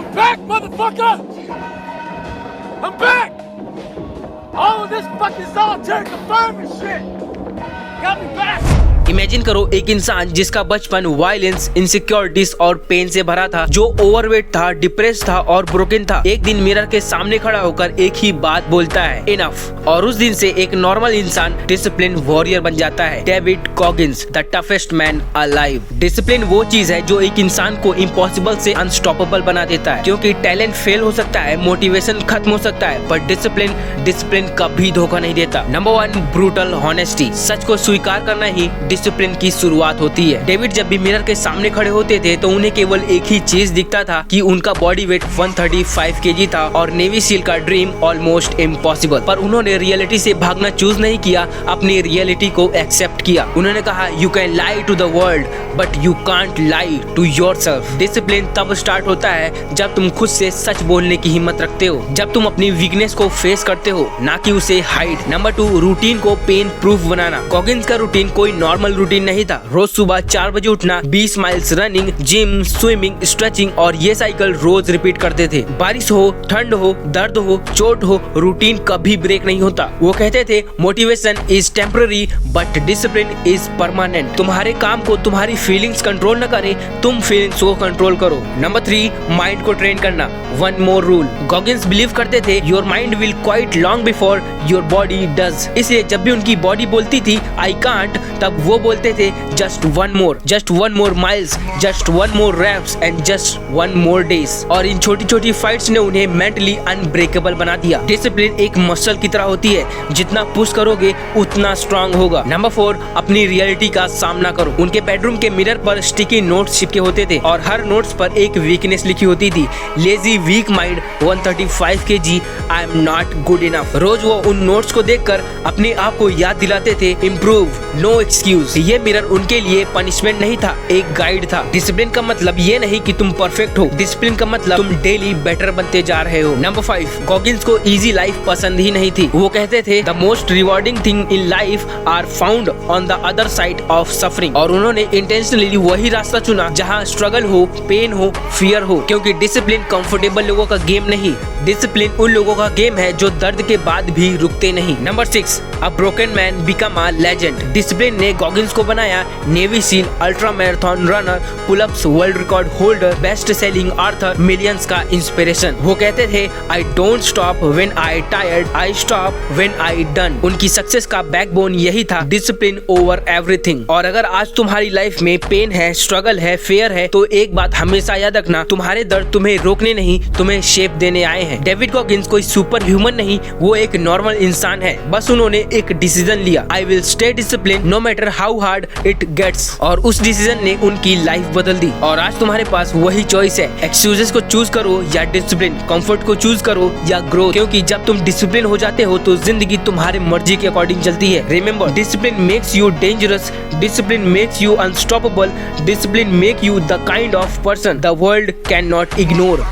I'm back, motherfucker! I'm back! All of this fucking solitary confinement shit got me back! Imagine करो एक इंसान जिसका बचपन violence, insecurities और पेन से भरा था, जो ओवरवेट था, डिप्रेस था और ब्रोकन था, एक दिन मिरर के सामने खड़ा होकर एक ही बात बोलता है, इनफ। और उस दिन से एक नॉर्मल इंसान डिसिप्लिन वॉरियर बन जाता है। David Goggins, the toughest man alive. Discipline वो चीज है जो एक इंसान को इम्पॉसिबल से अनस्टॉपेबल बना देता है, क्योंकि टैलेंट फेल हो सकता है, मोटिवेशन खत्म हो सकता है, पर डिसिप्लिन कभी धोखा नहीं देता। Number 1, brutal honesty. सच को स्वीकार करना ही डिसिप्लिन की शुरुआत होती है। डेविड जब भी मिरर के सामने खड़े होते थे तो उन्हें केवल एक ही चीज दिखता था कि उनका बॉडी वेट 135 केजी था और नेवी सील का ड्रीम ऑलमोस्ट इम्पॉसिबल। पर उन्होंने रियलिटी से भागना चूज नहीं किया, अपनी रियलिटी को एक्सेप्ट किया। उन्होंने कहा, you can lie to the world but you can't lie to yourself. Discipline तब स्टार्ट होता है जब तुम खुद से सच बोलने की हिम्मत रखते हो, जब तुम अपनी वीकनेस को फेस करते हो, ना कि उसे हाइड। नंबर 2, रूटीन को पेन प्रूफ बनाना। कॉगिंस का रूटीन कोई नॉर्मल रूटीन नहीं था। रोज सुबह 4 बजे उठना, 20 miles running, gym, swimming, stretching और ये साइकिल रोज रिपीट करते थे। बारिश हो, ठंड हो, दर्द हो, चोट हो, रूटीन कभी ब्रेक नहीं होता। वो कहते थे, motivation is temporary but discipline is permanent. तुम्हारे काम को तुम्हारी फीलिंग्स कंट्रोल न करे, तुम फीलिंग्स को कंट्रोल करो। नंबर 3, माइंड को ट्रेन करना। One more rule. Goggins believe करते थे, your mind will quite long before your body does. इसलिए जब भी उनकी बॉडी बोलती थी आई कांट, तब वो बोलते थे just one more miles, just one more raps and just one more days. और इन छोटी छोटी फाइट्स ने उन्हें मेंटली अनब्रेकेबल बना दिया। डिसिप्लिन एक मसल की तरह होती है, जितना पुश करोगे उतना स्ट्रांग होगा। नंबर 4, अपनी रियलिटी का सामना करो। उनके बेडरूम के मिरर पर स्टिकी नोट्स चिपके होते थे और हर नोट्स पर एक वीकनेस लिखी होती थी, lazy weak mind 135 kg, I am not good enough. रोज वो उन नोट्स को देखकर अपने आप को याद दिलाते थे, इम्प्रूव, नो एक्सक्यूज। ये मिरर उनके लिए पनिशमेंट नहीं था, एक गाइड था। डिसिप्लिन का मतलब ये नहीं कि तुम परफेक्ट हो, डिसिप्लिन का मतलब तुम डेली बेटर बनते जा रहे हो। नंबर 5, कॉगिंस को इजी लाइफ पसंद ही नहीं थी। वो कहते थे, the most rewarding thing in life are found on the other side of suffering. और उन्होंने इंटेंशनली वही रास्ता चुना जहाँ स्ट्रगल हो, पेन हो, फियर हो, क्योंकि डिसिप्लिन कंफर्टेबल लोगों का गेम नहीं, डिसिप्लिन उन लोगों का गेम है जो दर्द के बाद भी रुकते नहीं। Number 6, a broken man become a legend. Discipline ने गॉगिंस को बनाया navy seal, ultra marathon runner, pullups world record holder, best selling author, millions का इंस्पिरेशन। वो कहते थे, I don't stop when I tired, I stop when I done. उनकी success का backbone यही था, डिसिप्लिन ओवर एवरीथिंग। और अगर आज तुम्हारी लाइफ में पेन है, स्ट्रगल है, फेयर है, तो एक बात हमेशा याद रखना, तुम्हारे दर्द तुम्हें रोकने नहीं, तुम्हें शेप देने आए हैं। डेविड कॉगिंस कोई सुपर ह्यूमन नहीं, वो एक नॉर्मल इंसान है। बस उन्होंने एक डिसीजन लिया, I will stay discipline no matter how hard it gets. और उस डिसीजन ने उनकी लाइफ बदल दी। और आज तुम्हारे पास वही चॉइस है, एक्सक्यूजेस को चूज करो या डिसिप्लिन, कंफर्ट को चूज करो या ग्रोथ। क्योंकि जब तुम डिसिप्लिन हो जाते हो तो जिंदगी तुम्हारे मर्जी के अकॉर्डिंग चलती है। Remember, discipline makes you dangerous, discipline makes you unstoppable, discipline make you the kind of person the world can not ignore.